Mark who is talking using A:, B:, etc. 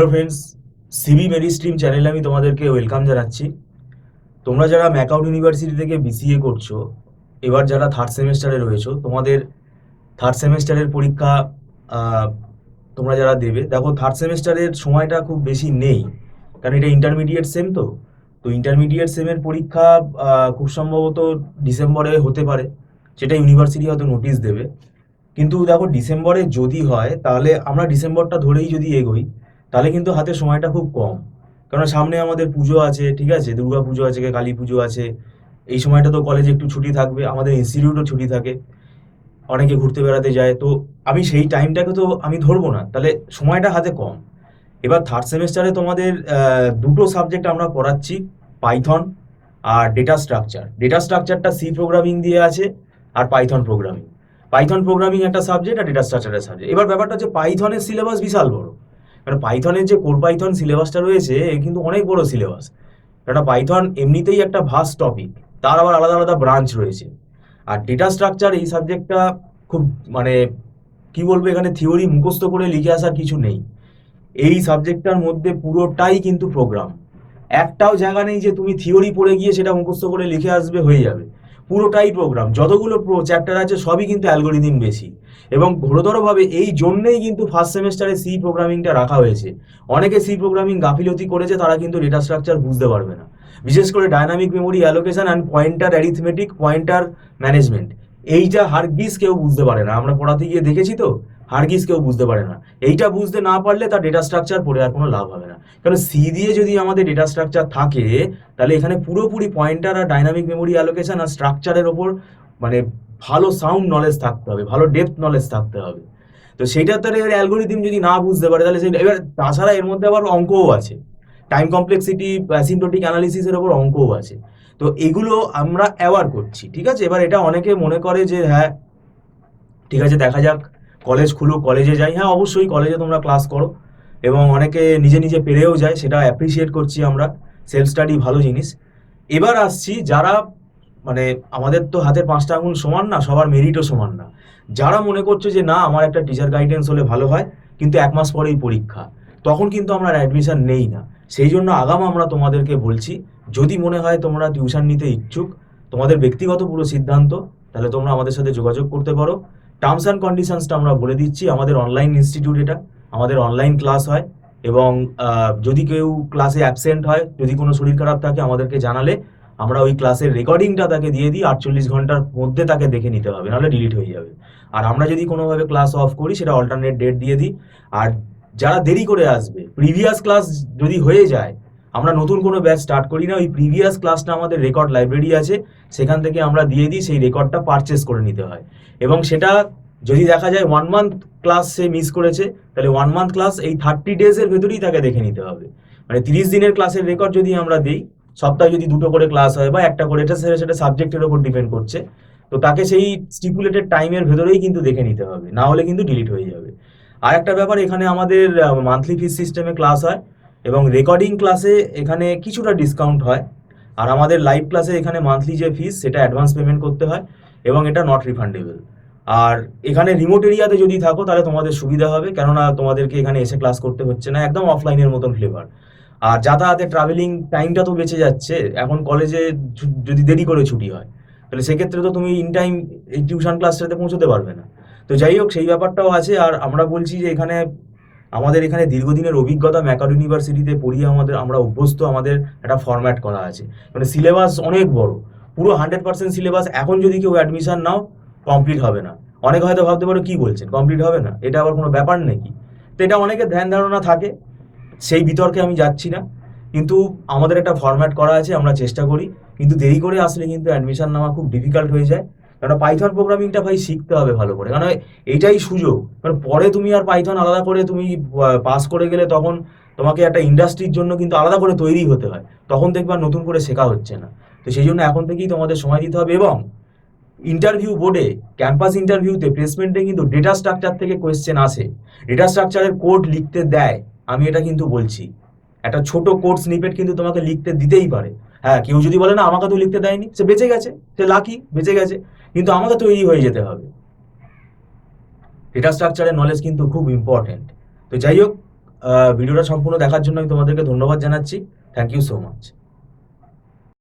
A: Hello friends, সিবি মেরি stream চ্যানেলে আমি তোমাদেরকে ওয়েলকাম জানাচ্ছি। তোমরা যারা ম্যাকআউট ইউনিভার্সিটি থেকে বিসিএ করছো, এবার যারা থার্ড সেমেস্টারে রয়েছো, তোমাদের থার্ড সেমেস্টারের পরীক্ষা আহ, তোমরা যারা দেবে, দেখো থার্ড সেমেস্টারের সময়টা খুব বেশি নেই, কারণ এটা ইন্টারমিডিয়েট সেম। তো তো ইন্টারমিডিয়েট সেমের পরীক্ষা খুব সম্ভবত ডিসেম্বরে হতে পারে, সেটা ইউনিভার্সিটি হয়তো নোটিশ দেবে। কিন্তু দেখো ডিসেম্বরে যদি হয়, তাহলে আমরা ডিসেম্বরটা ধরেই যদি এগোই, তাহলে কিন্তু হাতে সময়টা খুব কম। কারণ সামনে আমাদের পুজো আছে, ঠিক আছে, দুর্গা পুজো আছে, কালী পুজো আছে। এই সময়টা তো কলেজে একটু ছুটি থাকবে, আমাদের ইনস্টিটিউটও ছুটি থাকে, অনেকে ঘুরতে বেড়াতে যায়। তো আমি সেই টাইমটাকে তো আমি ধরবো না, তাহলে সময়টা হাতে কম। এবার থার্ড সেমেস্টারে তোমাদের দুটো সাবজেক্ট আমরা পড়াচ্ছি, পাইথন আর ডেটা স্ট্রাকচার। ডেটা স্ট্রাকচারটা সি প্রোগ্রামিং দিয়ে আছে, আর পাইথন প্রোগ্রামিং। পাইথন প্রোগ্রামিং একটা সাবজেক্ট আর ডেটা স্ট্রাকচারের সাবজেক্ট। এবার ব্যাপারটা হচ্ছে পাইথনের সিলেবাস বিশাল বড়, কারণ পাইথনের যে কোর পাইথন সিলেবাসটা রয়েছে এ কিন্তু অনেক বড় সিলেবাস। কারণ পাইথন এমনিতেই একটা ভাস্ট টপিক, তার আবার আলাদা আলাদা ব্রাঞ্চ রয়েছে। আর ডেটা স্ট্রাকচার এই সাবজেক্টটা খুব, মানে কি বলবো, এখানে থিওরি মুখস্থ করে লিখে আসার কিছু নেই। এই সাবজেক্টটার মধ্যে পুরোটাই কিন্তু প্রোগ্রাম। একটাও জায়গা নেই যে তুমি থিওরি পড়ে গিয়ে সেটা মুখস্থ করে লিখে আসবে, হয়ে যাবে। পুরোটাই প্রোগ্রাম, যতগুলো চ্যাপ্টার আছে সবই কিন্তু অ্যালগোরিদিম বেশি। এবং ঘোরতরভাবে এই জন্যেই কিন্তু ফার্স্ট সেমেস্টারে সি প্রোগ্রামিংটা রাখা হয়েছে। অনেকে সি প্রোগ্রামিং গাফিলতি করেছে, তারা কিন্তু ডেটা স্ট্রাকচার বুঝতে পারবে না। বিশেষ করে dynamic memory allocation and pointer arithmetic, pointer management, এইটা হারগিজ কেউ বুঝতে পারে না। আমরা পড়াতে গিয়ে দেখেছি তো, হারগিজ কেউ বুঝতে পারে না। এইটা বুঝতে না পারলে তার ডেটা স্ট্রাকচার পড়ে আর কোনো লাভ হবে না। কারণ সি দিয়ে যদি আমাদের ডেটা স্ট্রাকচার থাকে, তাহলে এখানে পুরোপুরি পয়েন্টার আর ডাইনামিক মেমোরি অ্যালোকেশন আর স্ট্রাকচারের ওপর মানে ভালো সাউন্ড নলেজ থাকতে হবে, ভালো ডেপথ নলেজ থাকতে হবে। তো সেইটা তার অ্যালগোরিদম যদি না বুঝতে পারে, তাহলে সেই এবার তাছাড়া এর মধ্যে আবার অঙ্কও আছে, টাইম কমপ্লেক্সিটি, অ্যাসিম্পটোটিক অ্যানালিসিসের ওপর অঙ্কও আছে। তো এগুলো আমরা অ্যাওয়ার করছি, ঠিক আছে। এবার এটা অনেকে মনে করে যে হ্যাঁ ঠিক আছে, দেখা যাক, কলেজ খুলুক, কলেজে যাই। হ্যাঁ অবশ্যই কলেজে তোমরা ক্লাস করো, এবং অনেকে নিজে নিজে পেরেও যায়, সেটা অ্যাপ্রিসিয়েট করছি আমরা। সেলফ স্টাডি ভালো জিনিস। এবার আসছি যারা, মানে আমাদের তো হাতের পাঁচটা আঙুল সমান না, সবার মেরিটও সমান না। যারা মনে করছে যে না আমার একটা টিচার গাইডেন্স হলে ভালো হয়, কিন্তু 1 মাস পরেই পরীক্ষা, তখন কিন্তু আমরা অ্যাডমিশন নেই না। সেই জন্য আগাম আমরা তোমাদেরকে বলছি, যদি মনে হয় তোমরা টিউশন নিতে ইচ্ছুক, তোমাদের ব্যক্তিগত পুরো সিদ্ধান্ত, তাহলে তোমরা আমাদের সাথে যোগাযোগ করতে পারো। টার্মস অ্যান্ড কন্ডিশনসটা আমরা বলে দিচ্ছি। আমাদের অনলাইন ইনস্টিটিউট এটা, আমাদের অনলাইন ক্লাস হয়। এবং যদি কেউ ক্লাসে অ্যাবসেন্ট হয়, যদি কোনো শরীর খারাপ থাকে, আমাদেরকে জানালে আমরা ওই ক্লাসের রেকর্ডিংটা তাকে দিয়ে দিই। 48 ঘন্টার মধ্যে তাকে দেখে নিতে হবে, নাহলে ডিলিট হয়ে যাবে। আর আমরা যদি কোনোভাবে ক্লাস অফ করি, সেটা অল্টারনেট ডেট দিয়ে দিই। আর যারা দেরি করে আসবে, প্রিভিয়াস ক্লাস যদি হয়ে যায়, আমরা নতুন কোনো ব্যাচ স্টার্ট করি না, ওই প্রিভিয়াস ক্লাসটা আমাদের রেকর্ড লাইব্রেরি আছে, সেখান থেকে আমরা দিয়ে দিই। সেই রেকর্ডটা পারচেস করে নিতে হয়। এবং সেটা যদি দেখা যায় 1 মান্থ ক্লাস সে মিস করেছে, তাহলে 1 মান্থ ক্লাস এই 30 ডেজের ভেতরেই তাকে দেখে নিতে হবে। মানে 30 দিনের ক্লাসের রেকর্ড যদি আমরা দিই, সপ্তাহে যদি 2টো করে ক্লাস হয় বা একটা করে, এটা সেটা সাবজেক্টের ওপর ডিপেন্ড করছে। তো তাকে সেই স্টিপুলেটেড টাইমের ভেতরেই কিন্তু দেখে নিতে হবে, না হলে কিন্তু ডিলিট হয়ে যাবে। আর একটা ব্যাপার, এখানে আমাদের মান্থলি ফিস সিস্টেমে ক্লাস হয়, এবং রেকর্ডিং ক্লাসে এখানে কিছুটা ডিসকাউন্ট হয়। আর আমাদের লাইভ ক্লাসে এখানে মান্থলি যে ফিস, সেটা অ্যাডভান্স পেমেন্ট করতে হয়, এবং এটা নট রিফান্ডেবল। আর এখানে রিমোট এরিয়াতে যদি থাকো, তাহলে তোমাদের সুবিধা হবে, কেননা তোমাদেরকে এখানে এসে ক্লাস করতে হচ্ছে না, একদম অফলাইনের মতন ফ্লেভার। আর যাতায়াতে ট্রাভেলিং টাইমটা তো বেঁচে যাচ্ছে। এখন কলেজে যদি দেরি করে ছুটি হয়, তাহলে সেক্ষেত্রে তো তুমি ইন টাইম এই টিউশন ক্লাসটাতে পৌঁছতে পারবে না। তো যাই হোক, সেই ব্যাপারটাও আছে। আর আমরা বলছি যে এখানে আমাদের এখানে দীর্ঘদিনের অভিজ্ঞতা, ম্যাকআউট ইউনিভার্সিটিতে পড়িয়ে আমরা অভ্যস্ত। আমাদের একটা ফরম্যাট করা আছে, মানে সিলেবাস অনেক বড়, পুরো 100% সিলেবাস। এখন যদি কেউ অ্যাডমিশন নাও, কমপ্লিট হবে না। অনেকে হয়তো ভাবতে পারো কি বলছেন, কমপ্লিট হবে না, এটা আবার কোনো ব্যাপার নাকি? তো এটা অনেকের ধ্যান ধারণা থাকে, সেই বিতর্কে আমি যাচ্ছি না। কিন্তু আমাদের একটা ফরম্যাট করা আছে, আমরা চেষ্টা করি। কিন্তু দেরি করে আসলে কিন্তু অ্যাডমিশন নেওয়া খুব ডিফিকাল্ট হয়ে যায়। কারণ পাইথন প্রোগ্রামিংটা ভাই শিখতে হবে ভালো করে, কারণ এইটাই সুযোগ। কারণ পরে তুমি আর পাইথন আলাদা করে তুমি পাস করে গেলে, তখন তোমাকে একটা ইন্ডাস্ট্রির জন্য কিন্তু আলাদা করে তৈরি হতে হয়, তখন দেখবা নতুন করে শেখা হচ্ছে না। তো সেই জন্য এখন থেকেই তোমাদের সময় দিতে হবে। এবং ইন্টারভিউ বোর্ডে, ক্যাম্পাস ইন্টারভিউতে, প্লেসমেন্টে কিন্তু ডেটা স্ট্রাকচার থেকে কোয়েশ্চেন আসে, ডেটা স্ট্রাকচারের কোড লিখতে দেয়। আমি এটা কিন্তু বলছি, একটা ছোট কোড স্নিপেট কিন্তু তোমাকে লিখতে দিতেই পারে। হ্যাঁ, কেউ যদি বলে না আমাকে তো লিখতে দেয়নি, সে বেঁচে গেছে, সে লাকি, বেঁচে গেছে। কিন্তু আমাকে তৈরি হয়ে যেতে হবে। ডেটা স্ট্রাকচারের নলেজ কিন্তু খুব ইম্পর্টেন্ট। তো যাই হোক, ভিডিওটা সম্পূর্ণ দেখার জন্য আমি তোমাদেরকে ধন্যবাদ জানাচ্ছি। Thank you so much.